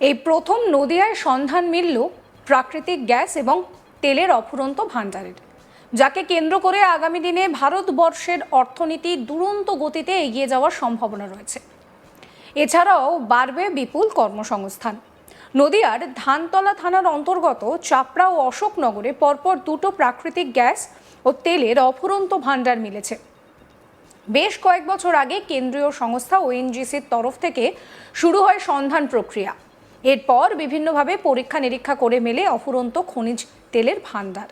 এই প্রথম নদিয়ায় সন্ধান মিলল প্রাকৃতিক গ্যাস এবং তেলের অফুরন্ত ভাণ্ডারের, যাকে কেন্দ্র করে আগামী দিনে ভারতবর্ষের অর্থনীতি দুরন্ত গতিতে এগিয়ে যাওয়ার সম্ভাবনা রয়েছে। এছাড়াও বাড়বে বিপুল কর্মসংস্থান। নদিয়ার ধানতলা থানার অন্তর্গত চাপড়া ও অশোকনগরে পরপর দুটো প্রাকৃতিক গ্যাস ও তেলের অফুরন্ত ভাণ্ডার মিলেছে। বেশ কয়েক বছর আগে কেন্দ্রীয় সংস্থা ওএনজিসির তরফ থেকে শুরু হয় সন্ধান প্রক্রিয়া। এরপর বিভিন্নভাবে পরীক্ষা নিরীক্ষা করে মেলে অফুরন্ত খনিজ তেলের ভাণ্ডার।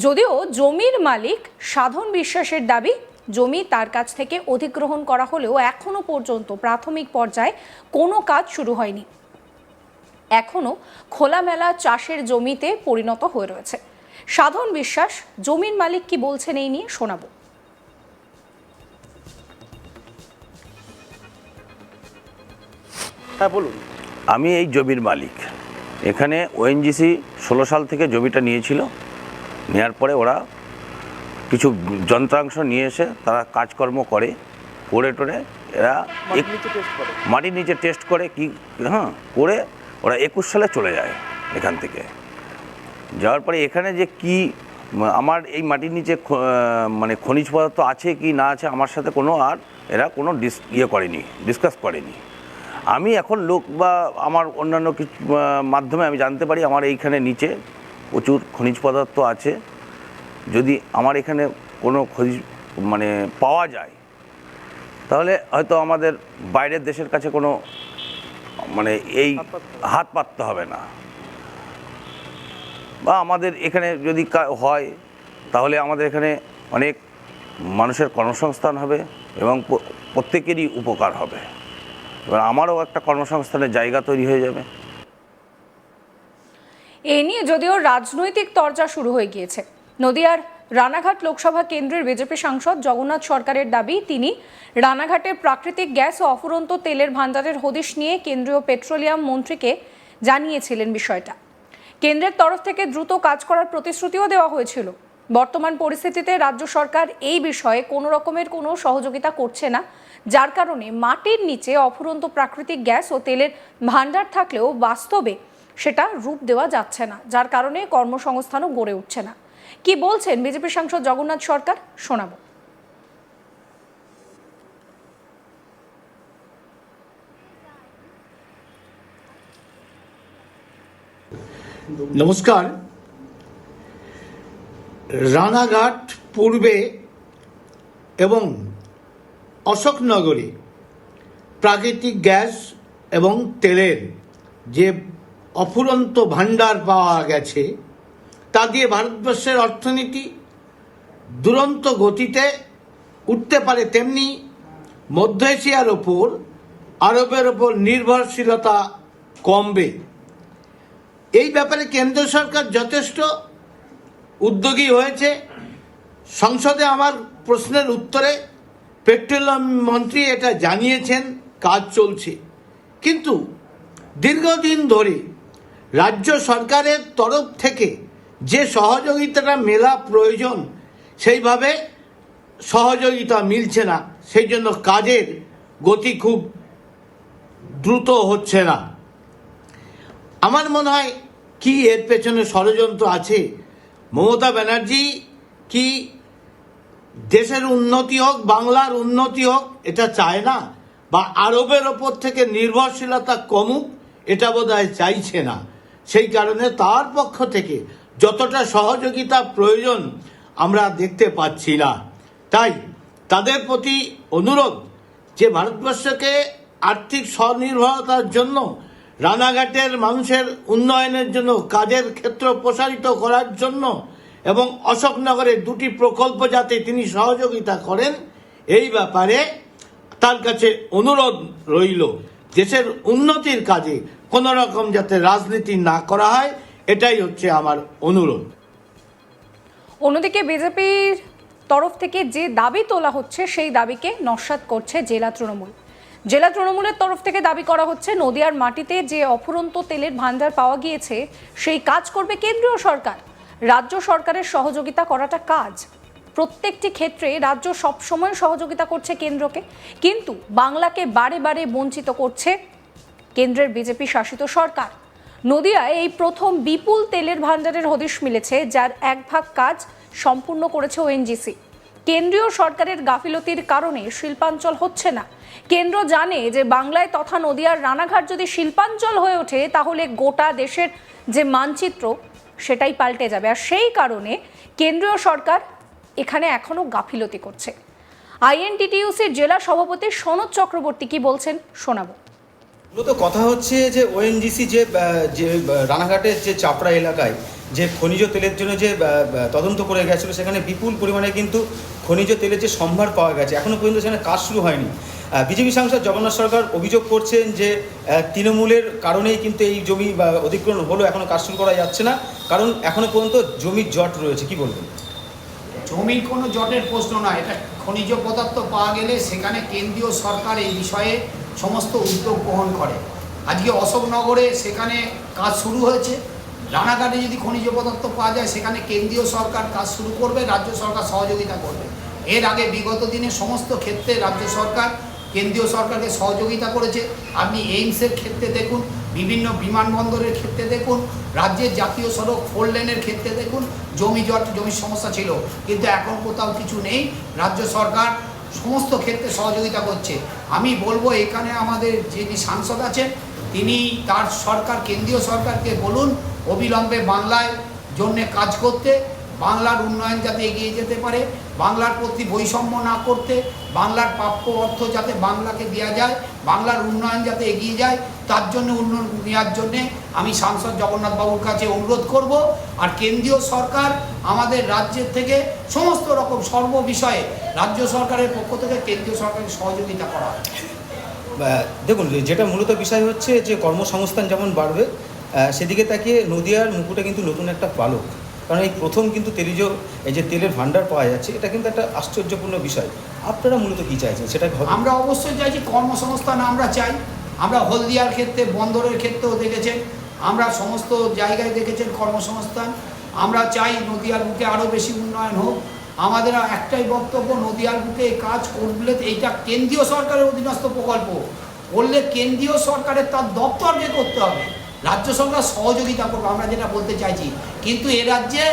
যদিও জমির মালিক সাধন বিশ্বাসের দাবি, জমি তার কাছ থেকে অধিগ্রহণ করা হলেও এখনো পর্যন্ত প্রাথমিক পর্যায়ে কোনো কাজ শুরু হয়নি। এখনো খোলামেলা চাষের জমিতে পরিণত হয়ে রয়েছে। সাধন বিশ্বাস জমির মালিক কি বলছেন এই নিয়ে শোনাবো। হ্যাঁ বলুন। আমি এই জমির মালিক। এখানে ওএনজিসি 16 সাল থেকে জমিটা নিয়েছিল। নেওয়ার পরে ওরা কিছু যন্ত্রাংশ নিয়ে এসে তারা কাজকর্ম করে টোরে এরা মাটির নিচে টেস্ট করে করে ওরা 21 সালে চলে যায় এখান থেকে। যাওয়ার পরে এখানে যে কি আমার এই মাটির নিচে মানে খনিজ পদার্থ আছে কি না আছে আমার সাথে এরা কোনো ডিসকাস করেনি। আমি এখন লোক বা আমার অন্যান্য কিছু মাধ্যমে আমি জানতে পারি আমার এইখানে নিচে প্রচুর খনিজ পদার্থ আছে। যদি আমার এখানে কোনো খনিজ পাওয়া যায় তাহলে হয়তো আমাদের বাইরের দেশের কাছে কোনো এই হাত পাততে হবে না, বা আমাদের এখানে যদি হয় তাহলে আমাদের এখানে অনেক মানুষের কর্মসংস্থান হবে এবং প্রত্যেকেরই উপকার হবে। এবার আমারও একটা কর্মসংস্থানের জায়গা তৈরি হয়ে যাবে। এ নিয়ে যদিও রাজনৈতিক তরজা শুরু হয়ে গিয়েছে। নদিয়ার রানাঘাট লোকসভা কেন্দ্রের বিজেপি সাংসদ জগন্নাথ সরকারের দাবি, তিনি রানাঘাটের প্রাকৃতিক গ্যাস ও অফুরন্ত তেলের ভাণ্ডারের হদিশ নিয়ে কেন্দ্রীয় পেট্রোলিয়াম মন্ত্রীকে জানিয়েছিলেন বিষয়টা। কেন্দ্রের তরফ থেকে দ্রুত কাজ করার প্রতিশ্রুতিও দেওয়া হয়েছিল। বর্তমান পরিস্থিতিতে রাজ্য সরকার এই বিষয়ে কোনো রকমের কোনো সহযোগিতা করছে না, যার কারণে মাটির নিচে অফুরন্ত প্রাকৃতিক গ্যাস ও তেলের ভাণ্ডার থাকলেও বাস্তবে সেটা রূপ দেওয়া যাচ্ছে না, যার কারণে কর্মসংস্থানও গড়ে উঠছে না। কি বলছেন বিজেপি সাংসদ জগন্নাথ সরকার, শোনাবো। নমস্কার। রানাঘাট পূর্বে এবং অশোকনগরে প্রাকৃতিক গ্যাস এবং তেলের যে অফুরন্ত ভাণ্ডার পাওয়া গেছে তা দিয়ে ভারতবর্ষের অর্থনীতি দুরন্ত গতিতে উঠতে পারে, তেমনি মধ্য এশিয়ার ওপর আরবের ওপর নির্ভরশীলতা কমবে। এই ব্যাপারে কেন্দ্র সরকার যথেষ্ট উদ্যোগী হয়েছে। সংসদে আমার প্রশ্নের উত্তরে পেট্রোলিয়াম মন্ত্রী এটা জানিয়েছেন, কাজ চলছে। কিন্তু দীর্ঘদিন ধরে রাজ্য সরকারের তরফ থেকে যে সহযোগিতাটা মেলা প্রয়োজন সেইভাবে সহযোগিতা মিলছে না, সেই জন্য কাজের গতি খুব দ্রুত হচ্ছে না। আমার মনে হয় কি এর পেছনে ষড়যন্ত্র আছে। মমতা ব্যানার্জি কি দেশের উন্নতি হোক, বাংলার উন্নতি হোক এটা চায় না, বা আরবের ওপর থেকে নির্ভরশীলতা কমুক এটা বোধহয় চাইছে না। সেই কারণে তার পক্ষ থেকে যতটা সহযোগিতা প্রয়োজন আমরা দেখতে পাচ্ছি না। তাই তাদের প্রতি অনুরোধ যে ভারতবর্ষকে আর্থিক স্বনির্ভরতার জন্য, রানাঘাটের মানুষের উন্নয়নের জন্য, কাজের ক্ষেত্র প্রসারিত করার জন্য এবং অশোকনগরে দুটি প্রকল্প যাতে তিনি সহযোগিতা করেন, এই ব্যাপারে তার কাছে অনুরোধ রইল। দেশের উন্নতির কাজে কোনো রকম যাতে রাজনীতি না করা হয়, এটাই হচ্ছে আমার অনুরোধ। অন্যদিকে বিজেপির তরফ থেকে যে দাবি তোলা হচ্ছে সেই দাবিকে নস্যাৎ করছে জেলা তৃণমূল। জেলা তৃণমূলের তরফ থেকে দাবি করা হচ্ছে, নদিয়ার মাটিতে যে অফুরন্ত তেলের ভাণ্ডার পাওয়া গিয়েছে সেই কাজ করবে কেন্দ্রীয় সরকার। রাজ্য সরকারের সহযোগিতা করাটা কাজ। প্রত্যেকটি ক্ষেত্রে রাজ্য সবসময় সহযোগিতা করছে কেন্দ্রকে, কিন্তু বাংলাকে বারে বারে বঞ্চিত করছে কেন্দ্রের বিজেপি শাসিত সরকার। নদিয়ায় এই প্রথম বিপুল তেলের ভান্ডারের হদিশ মিলেছে, যার 1/2 কাজ সম্পূর্ণ করেছে ওএনজিসি। কেন্দ্রীয় সরকারের গাফিলতির কারণে শিল্পাঞ্চল হচ্ছে না। কেন্দ্র জানে যে বাংলায় তথা নদিয়ার রানাঘাট যদি শিল্পাঞ্চল হয়ে ওঠে তাহলে গোটা দেশের যে মানচিত্র সেটাই পাল্টে যাবে, আর সেই কারণে কেন্দ্রীয় সরকার এখানে এখনো গাফিলতি করছে। আইএনটিটিইউসির জেলা সভাপতি সনদ চক্রবর্তী কি বলছেন শোনাবো। মূলত কথা হচ্ছে যে ওএনজিসি যে রানাঘাটের যে চাপড়া এলাকায় যে খনিজ তেলের জন্য যে তদন্ত করে গেছিলো, সেখানে বিপুল পরিমাণে কিন্তু খনিজ তেলের যে সম্ভার পাওয়া গেছে, এখনও পর্যন্ত সেখানে কাজ শুরু হয়নি। বিজেপি সাংসদ জগন্নাথ সরকার অভিযোগ করছেন যে তৃণমূলের কারণেই কিন্তু এই জমি অধিগ্রহণ হলো, এখনও কাজ শুরু করা যাচ্ছে না, কারণ এখনও পর্যন্ত জমির জট রয়েছে। কি বলবেন? জমির কোনো জটের প্রশ্ন না, এটা খনিজ পদার্থ পাওয়া গেলে সেখানে কেন্দ্রীয় সরকার এই বিষয়ে সমস্ত উদ্যোগ গ্রহণ করে। আজকে অশোকনগরে সেখানে কাজ শুরু হয়েছে। রানাঘাটে যদি খনিজ পদার্থ পাওয়া যায় সেখানে কেন্দ্রীয় সরকার কাজ শুরু করবে, রাজ্য সরকার সহযোগিতা করবে। এর আগে বিগত দিনে সমস্ত ক্ষেত্রে রাজ্য সরকার কেন্দ্রীয় সরকারকে সহযোগিতা করেছে। আপনি এইমসের ক্ষেত্রে দেখুন, বিভিন্ন বিমানবন্দরের ক্ষেত্রে দেখুন, রাজ্যের জাতীয় সড়ক 4 লেনের ক্ষেত্রে দেখুন, জমির সমস্যা ছিল, কিন্তু এখন কোথাও কিছু নেই। রাজ্য সরকার সমস্ত ক্ষেত্রে সহযোগিতা করছে। আমি বলবো এখানে আমাদের যিনি সাংসদ আছেন তিনি তার সরকার কেন্দ্রীয় সরকারকে বলুন অবিলম্বে বাংলায় জন্য কাজ করতে, বাংলার উন্নয়ন যাতে এগিয়ে যেতে পারে, বাংলার প্রতি বৈষম্য না করতে, বাংলার প্রাপ্য অর্থ যাতে বাংলাকে দেওয়া যায়, বাংলার উন্নয়ন যাতে এগিয়ে যায়, তার জন্য উন্নয়ন নেওয়ার জন্যে আমি সাংসদ জগন্নাথ বাবুর কাছে অনুরোধ করব। আর কেন্দ্রীয় সরকার আমাদের রাজ্যের থেকে সমস্ত রকম সর্ব বিষয়ে রাজ্য সরকারের পক্ষ থেকে কেন্দ্রীয় সরকারের সহযোগিতা করা হয়। দেখুন, যেটা মূলত বিষয় হচ্ছে যে কর্মসংস্থান যেমন বাড়বে, সেদিকে তাকিয়ে নদিয়ার মুকুটে কিন্তু নতুন একটা পালক। কারণ এই প্রথম কিন্তু এই যে তেলের ভান্ডার পাওয়া যাচ্ছে, এটা কিন্তু একটা আশ্চর্যপূর্ণ বিষয়। আপনারা মূলত কী চাইছেন সেটা? আমরা অবশ্যই চাইছি কর্মসংস্থান, আমরা চাই। আমরা হলদিয়ার ক্ষেত্রে, বন্দরের ক্ষেত্রেও দেখেছেন, আমরা সমস্ত জায়গায় দেখেছেন কর্মসংস্থান। আমরা চাই নদিয়ার বুকে আরও বেশি উন্নয়ন হোক। আমাদের একটাই বক্তব্য, নদিয়ার বুকে এই কাজ করলে এইটা কেন্দ্রীয় সরকারের অধীনস্থ প্রকল্প, করলে কেন্দ্রীয় সরকারের তার দপ্তরকে করতে হবে, রাজ্য সরকার সহযোগিতা করবে, আমরা যেটা বলতে চাইছি। কিন্তু এ রাজ্যে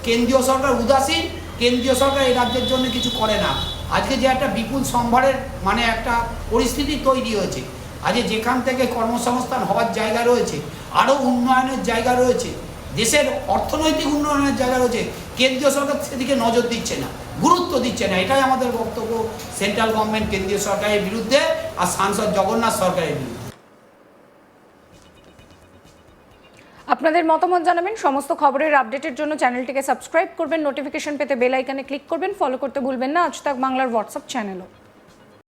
কেন্দ্রীয় সরকার উদাসীন, কেন্দ্রীয় সরকার এই রাজ্যের জন্য কিছু করে না। আজকে যে একটা বিপুল সম্ভারের একটা পরিস্থিতি তৈরি হয়েছে, আজকে যেখান থেকে কর্মসংস্থান হওয়ার জায়গা রয়েছে, আরও উন্নয়নের জায়গা রয়েছে, দেশের অর্থনৈতিক উন্নয়নের জায়গা রয়েছে, কেন্দ্রীয় সরকার সেদিকে নজর দিচ্ছে না, গুরুত্ব দিচ্ছে না। এটাই আমাদের বক্তব্য সেন্ট্রাল গভর্নমেন্ট কেন্দ্রীয় সরকারের বিরুদ্ধে আর সাংসদ জগন্নাথ সরকারের বিরুদ্ধে। আপনাদের মতামত জানাবেন। সমস্ত খবরের আপডেটের জন্য চ্যানেলটিকে সাবস্ক্রাইব করবেন, নোটিফিকেশন পেতে বেল আইকনে ক্লিক করবেন, ফলো করতে ভুলবেন না আজ তাক বাংলার হোয়াটসঅ্যাপ চ্যানেলও।